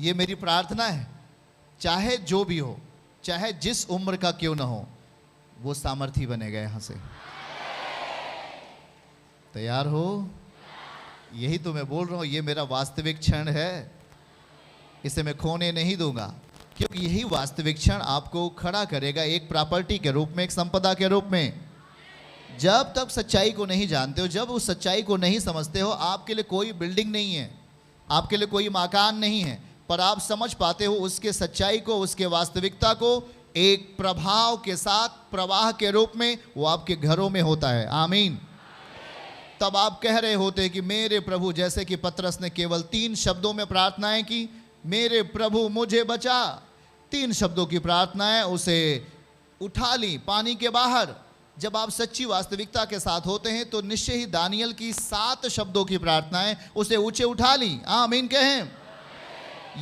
ये मेरी प्रार्थना है, चाहे जो भी हो, चाहे जिस उम्र का क्यों ना हो, वो सामर्थी बनेगा यहां से। तैयार हो? यही तो मैं बोल रहा हूं, ये मेरा वास्तविक क्षण है, इसे मैं खोने नहीं दूंगा, क्योंकि यही वास्तविक क्षण आपको खड़ा करेगा एक प्रॉपर्टी के रूप में, एक संपदा के रूप में। जब तक सच्चाई को नहीं जानते हो, जब उस सच्चाई को नहीं समझते हो, आपके लिए कोई बिल्डिंग नहीं है, आपके लिए कोई मकान नहीं है, पर आप समझ पाते हो उसके सच्चाई को, उसके वास्तविकता को एक प्रभाव के साथ, प्रवाह के रूप में वो आपके घरों में होता है। आमीन। तब आप कह रहे होते कि मेरे प्रभु, जैसे कि पतरस ने केवल 3 शब्दों में प्रार्थनाएं की, मेरे प्रभु मुझे बचा। 3 शब्दों की प्रार्थनाएं उसे उठा ली पानी के बाहर। जब आप सच्ची वास्तविकता के साथ होते हैं तो निश्चय ही दानियल की 7 शब्दों की प्रार्थनाएं उसे ऊंचे उठा ली। आमीन कहें।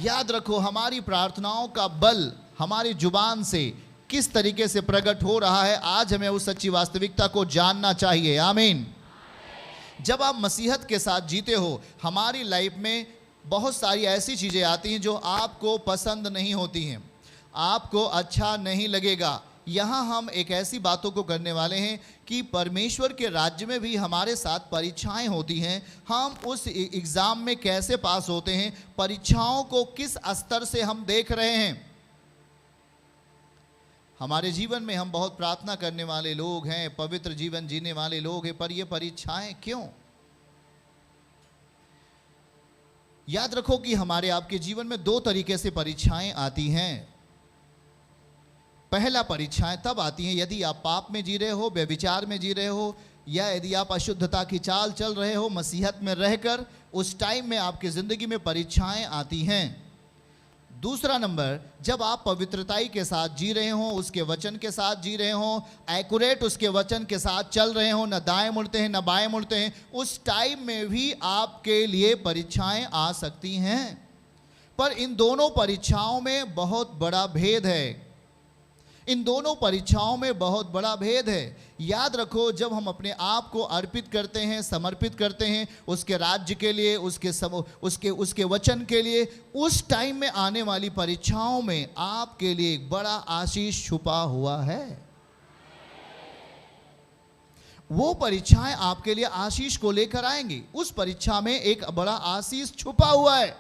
याद रखो, हमारी प्रार्थनाओं का बल हमारी जुबान से किस तरीके से प्रकट हो रहा है, आज हमें उस सच्ची वास्तविकता को जानना चाहिए। आमीन। जब आप मसीहत के साथ जीते हो, हमारी लाइफ में बहुत सारी ऐसी चीज़ें आती हैं जो आपको पसंद नहीं होती हैं, आपको अच्छा नहीं लगेगा। यहाँ हम एक ऐसी बातों को करने वाले हैं कि परमेश्वर के राज्य में भी हमारे साथ परीक्षाएं होती हैं। हम उस एग्ज़ाम में कैसे पास होते हैं, परीक्षाओं को किस स्तर से हम देख रहे हैं। हमारे जीवन में हम बहुत प्रार्थना करने वाले लोग हैं, पवित्र जीवन जीने वाले लोग हैं, पर ये परीक्षाएं क्यों? याद रखो कि हमारे आपके जीवन में 2 तरीके से परीक्षाएं आती हैं। पहला, परीक्षाएं तब आती हैं यदि आप पाप में जी रहे हो, व्यभिचार में जी रहे हो, या यदि आप अशुद्धता की चाल चल रहे हो मसीहत में रहकर, उस टाइम में आपकी ज़िंदगी में परीक्षाएं आती हैं। दूसरा नंबर, जब आप पवित्रताई के साथ जी रहे हो, उसके वचन के साथ जी रहे हो, एक्यूरेट उसके वचन के साथ चल रहे हो, न दाएं मुड़ते हैं न बाएं मुड़ते हैं, उस टाइम में भी आपके लिए परीक्षाएं आ सकती हैं। पर इन दोनों परीक्षाओं में बहुत बड़ा भेद है। इन दोनों परीक्षाओं में बहुत बड़ा भेद है। याद रखो, जब हम अपने आप को अर्पित करते हैं, समर्पित करते हैं उसके राज्य के लिए, उसके वचन के लिए, उस टाइम में आने वाली परीक्षाओं में आपके लिए एक बड़ा आशीष छुपा हुआ है। वो परीक्षाएं आपके लिए आशीष को लेकर आएंगी। उस परीक्षा में एक बड़ा आशीष छुपा हुआ है।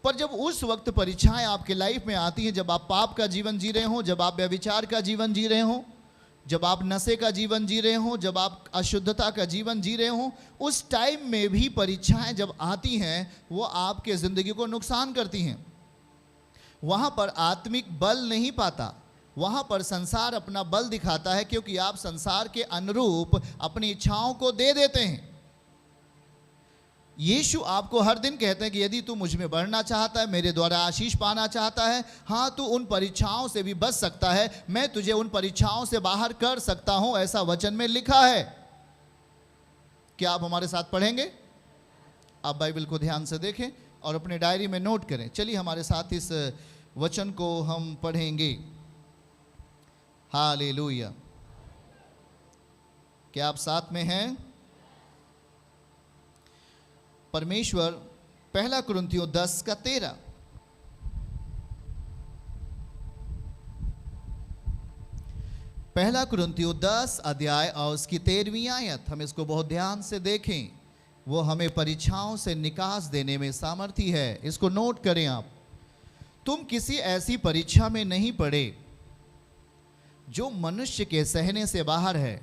पर जब उस वक्त परीक्षाएं आपके लाइफ में आती हैं, जब आप पाप का जीवन जी रहे हो, जब आप व्यभिचार का जीवन जी रहे हो, जब आप नशे का जीवन जी रहे हो, जब आप अशुद्धता का जीवन जी रहे हो, उस टाइम में भी परीक्षाएं जब आती हैं, वो आपके ज़िंदगी को नुकसान करती हैं। वहाँ पर आत्मिक बल नहीं पाता, वहाँ पर संसार अपना बल दिखाता है, क्योंकि आप संसार के अनुरूप अपनी इच्छाओं को दे देते हैं। यीशु आपको हर दिन कहते हैं कि यदि तू मुझ में बढ़ना चाहता है, मेरे द्वारा आशीष पाना चाहता है, हाँ, तू उन परीक्षाओं से भी बच सकता है, मैं तुझे उन परीक्षाओं से बाहर कर सकता हूं, ऐसा वचन में लिखा है। क्या आप हमारे साथ पढ़ेंगे? आप बाइबल को ध्यान से देखें और अपने डायरी में नोट करें। चलिए हमारे साथ इस वचन को हम पढ़ेंगे। हालेलुया। क्या आप साथ में हैं? परमेश्वर 1 कुरिन्थियों 10:13। पहला कुरिन्थियों 10 अध्याय और उसकी 13वीं आयत, हम इसको बहुत ध्यान से देखें। वो हमें परीक्षाओं से निकास देने में सामर्थी है। इसको नोट करें आप। तुम किसी ऐसी परीक्षा में नहीं पड़े जो मनुष्य के सहने से बाहर है।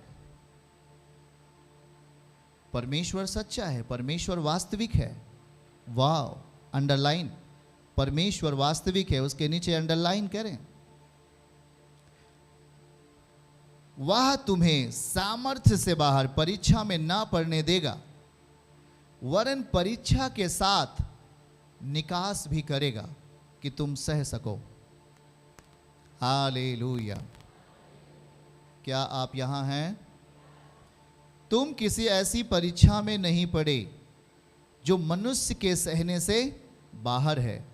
परमेश्वर सच्चा है, परमेश्वर वास्तविक है। वाह, अंडरलाइन, परमेश्वर वास्तविक है, उसके नीचे अंडरलाइन करें। वह तुम्हें सामर्थ्य से बाहर परीक्षा में ना पड़ने देगा, वरन परीक्षा के साथ निकास भी करेगा कि तुम सह सको। हालेलुया। क्या आप यहां हैं? तुम किसी ऐसी परीक्षा में नहीं पड़े जो मनुष्य के सहने से बाहर है।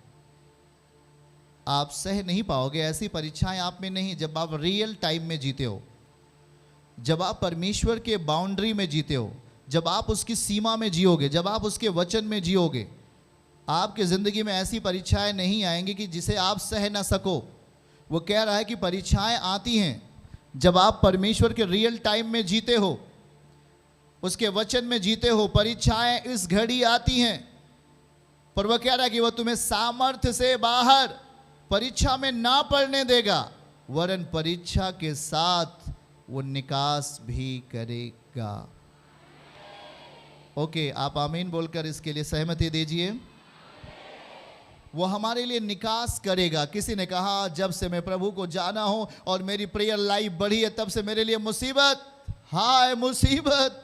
आप सह नहीं पाओगे, ऐसी परीक्षाएं आप में नहीं। जब आप रियल टाइम में जीते हो, जब आप परमेश्वर के बाउंड्री में जीते हो, जब आप उसकी सीमा में जियोगे, जब आप उसके वचन में जियोगे, आपकी जिंदगी में ऐसी परीक्षाएं नहीं आएंगी कि जिसे आप सह ना सको। वो कह रहा है कि परीक्षाएं आती हैं जब आप परमेश्वर के रियल टाइम में जीते हो, उसके वचन में जीते हो। परीक्षाएं इस घड़ी आती हैं, पर वह कह रहा है कि वह तुम्हें सामर्थ्य से बाहर परीक्षा में ना पड़ने देगा, वरन परीक्षा के साथ वो निकास भी करेगा। ओके, आप आमीन बोलकर इसके लिए सहमति दीजिए। वो हमारे लिए निकास करेगा। किसी ने कहा जब से मैं प्रभु को जाना हूं और मेरी प्रेयर लाइफ बढ़ी है तब से मेरे लिए मुसीबत, हाय मुसीबत।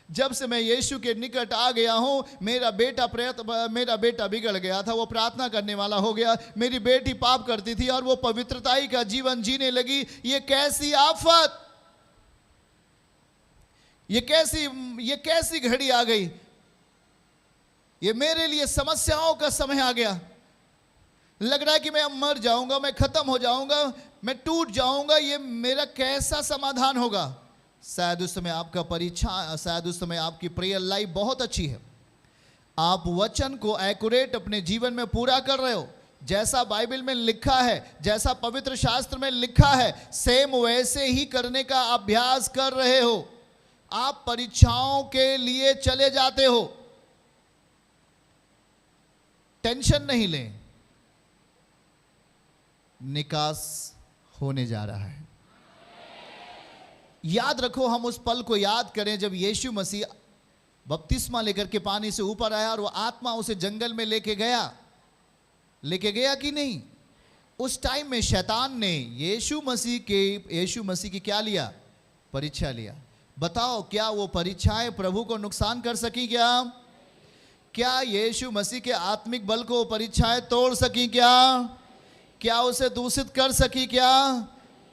जब से मैं यीशु के निकट आ गया हूं, मेरा बेटा बिगड़ गया था, वो प्रार्थना करने वाला हो गया। मेरी बेटी पाप करती थी और वो पवित्रताई का जीवन जीने लगी। ये कैसी आफत, ये कैसी घड़ी आ गई। ये मेरे लिए समस्याओं का समय आ गया। लग रहा है कि मैं अब मर जाऊंगा, मैं खत्म हो जाऊंगा, मैं टूट जाऊंगा। ये मेरा कैसा समाधान होगा। शायद उस समय आपका परीक्षा, शायद उस समय आपकी प्रेयर लाइफ बहुत अच्छी है। आप वचन को एक्यूरेट अपने जीवन में पूरा कर रहे हो, जैसा बाइबल में लिखा है, जैसा पवित्र शास्त्र में लिखा है, सेम वैसे ही करने का अभ्यास कर रहे हो। आप परीक्षाओं के लिए चले जाते हो। टेंशन नहीं लें, निकास होने जा रहा है। याद रखो, हम उस पल को याद करें जब यीशु मसीह बपतिस्मा लेकर के पानी से ऊपर आया और वो आत्मा उसे जंगल में लेके गया कि नहीं। उस टाइम में शैतान ने यीशु मसीह की क्या लिया? परीक्षा लिया। बताओ, क्या वो परीक्षाएं प्रभु को नुकसान कर सकी? क्या यीशु मसीह के आत्मिक बल को परीक्षाएं तोड़ सकी? क्या उसे दूषित कर सकी?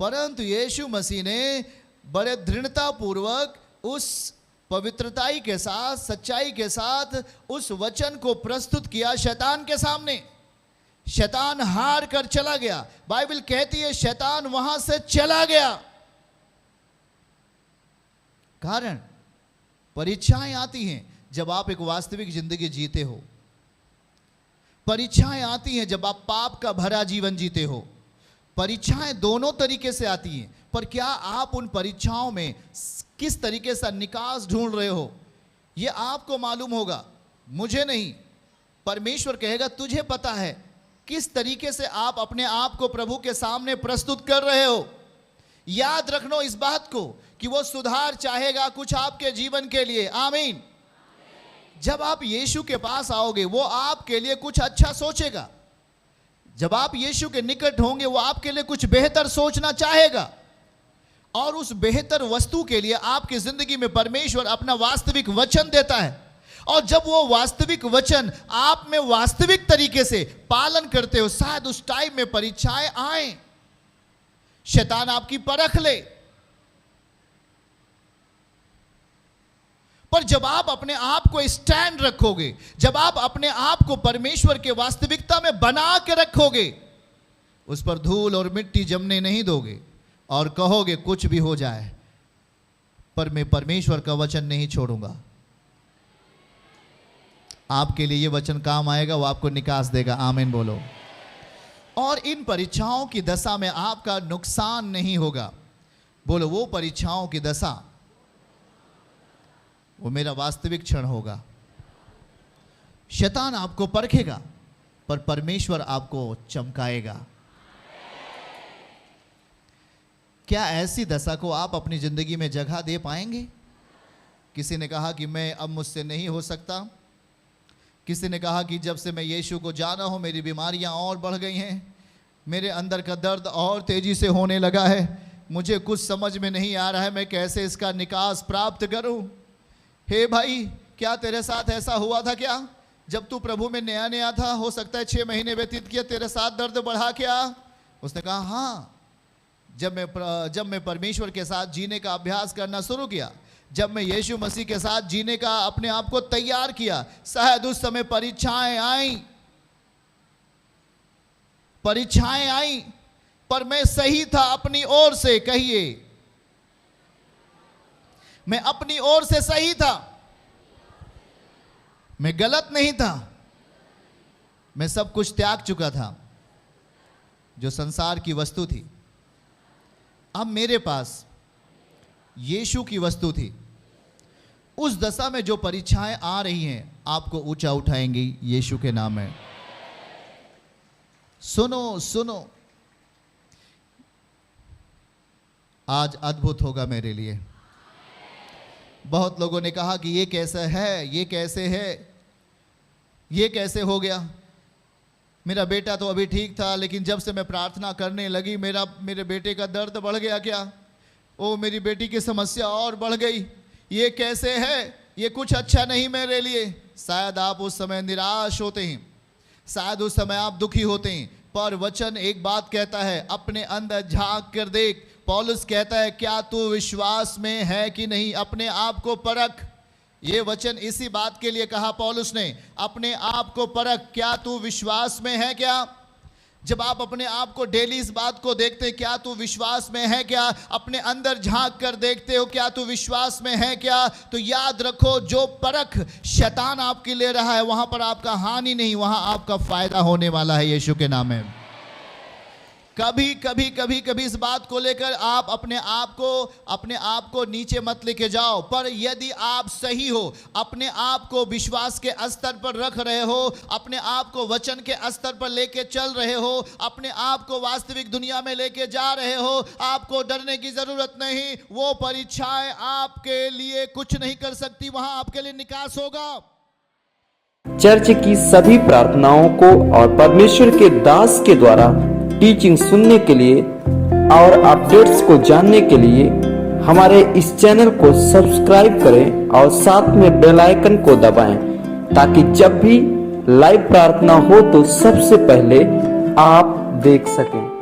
परंतु यीशु मसीह ने बड़े दृढ़ता पूर्वक उस पवित्रताई के साथ, सच्चाई के साथ उस वचन को प्रस्तुत किया शैतान के सामने। शैतान हार कर चला गया। बाइबल कहती है शैतान वहां से चला गया। कारण, परीक्षाएं आती हैं जब आप एक वास्तविक जिंदगी जीते हो। परीक्षाएं आती हैं जब आप पाप का भरा जीवन जीते हो। परीक्षाएं दोनों तरीके से आती हैं, पर क्या आप उन परीक्षाओं में किस तरीके से निकास ढूंढ रहे हो, यह आपको मालूम होगा, मुझे नहीं। परमेश्वर कहेगा तुझे पता है किस तरीके से आप अपने आप को प्रभु के सामने प्रस्तुत कर रहे हो। याद रखना इस बात को कि वो सुधार चाहेगा कुछ आपके जीवन के लिए। आमीन। जब आप यीशु के पास आओगे, वो आपके लिए कुछ अच्छा सोचेगा। जब आप यीशु के निकट होंगे, वो आपके लिए कुछ बेहतर सोचना चाहेगा, और उस बेहतर वस्तु के लिए आपकी जिंदगी में परमेश्वर अपना वास्तविक वचन देता है। और जब वो वास्तविक वचन आप में वास्तविक तरीके से पालन करते हो, शायद उस टाइम में परीक्षाएं आए, शैतान आपकी परख ले। पर जब आप अपने आप को स्टैंड रखोगे, जब आप अपने आप को परमेश्वर के वास्तविकता में बना के रखोगे, उस पर धूल और मिट्टी जमने नहीं दोगे और कहोगे कुछ भी हो जाए, पर मैं परमेश्वर का वचन नहीं छोड़ूंगा। आपके लिए ये वचन काम आएगा, वो आपको निकास देगा। आमीन बोलो। और इन परीक्षाओं की दशा में आपका नुकसान नहीं होगा। बोलो, वो परीक्षाओं की दशा, वो मेरा वास्तविक क्षण होगा। शैतान आपको परखेगा, पर परमेश्वर आपको चमकाएगा। क्या ऐसी दशा को आप अपनी जिंदगी में जगह दे पाएंगे? किसी ने कहा कि मैं अब मुझसे नहीं हो सकता। किसी ने कहा कि जब से मैं यीशु को जाना हूं, मेरी बीमारियां और बढ़ गई हैं, मेरे अंदर का दर्द और तेजी से होने लगा है, मुझे कुछ समझ में नहीं आ रहा है मैं कैसे इसका निकास प्राप्त करूं। हे भाई, क्या तेरे साथ ऐसा हुआ था क्या? जब तू प्रभु में नया नया था, हो सकता है 6 महीने व्यतीत किया, तेरे साथ दर्द बढ़ा क्या? उसने कहा हाँ, जब मैं परमेश्वर के साथ जीने का अभ्यास करना शुरू किया, जब मैं यीशु मसीह के साथ जीने का अपने आप को तैयार किया, शायद उस समय परीक्षाएं आई, पर मैं सही था अपनी ओर से। कहिए, मैं अपनी ओर से सही था, मैं गलत नहीं था। मैं सब कुछ त्याग चुका था जो संसार की वस्तु थी। अब मेरे पास यीशु की वस्तु थी। उस दशा में जो परीक्षाएं आ रही हैं आपको ऊंचा उठाएंगी यीशु के नाम में। सुनो सुनो, आज अद्भुत होगा मेरे लिए। बहुत लोगों ने कहा कि ये कैसा है, ये कैसे है, ये कैसे हो गया। मेरा बेटा तो अभी ठीक था, लेकिन जब से मैं प्रार्थना करने लगी मेरे बेटे का दर्द बढ़ गया क्या? ओ मेरी बेटी की समस्या और बढ़ गई। ये कैसे है? ये कुछ अच्छा नहीं मेरे लिए। शायद आप उस समय निराश होते हैं, शायद उस समय आप दुखी होते हैं, पर वचन एक बात कहता है, अपने अंदर झांक कर देख। पौलुस कहता है, क्या तू विश्वास में है कि नहीं? अपने आप को परख। ये वचन इसी बात के लिए कहा पौलुस ने, अपने आप को परख, क्या तू विश्वास में है क्या? जब आप अपने आप को डेली इस बात को देखते हैं, क्या तू विश्वास में है क्या, अपने अंदर झांक कर देखते हो क्या तू विश्वास में है क्या, तो याद रखो जो परख शैतान आपके ले रहा है वहां पर आपका हानि नहीं, वहां आपका फायदा होने वाला है यीशु के नाम में। कभी इस बात को लेकर आप अपने आप को नीचे मत लेके जाओ, पर यदि आप सही हो, अपने आप को विश्वास के स्तर पर रख रहे हो, अपने आप को वचन के स्तर पर लेके चल रहे हो, अपने आप को वास्तविक दुनिया में लेके जा रहे हो, आपको डरने की जरूरत नहीं। वो परीक्षाएं आपके लिए कुछ नहीं कर सकती, वहां आपके लिए निकास होगा। चर्च की सभी प्रार्थनाओं को और परमेश्वर के दास के द्वारा टीचिंग सुनने के लिए और अपडेट्स को जानने के लिए हमारे इस चैनल को सब्सक्राइब करें और साथ में बेल आइकन को दबाएं, ताकि जब भी लाइव प्रार्थना हो तो सबसे पहले आप देख सकें।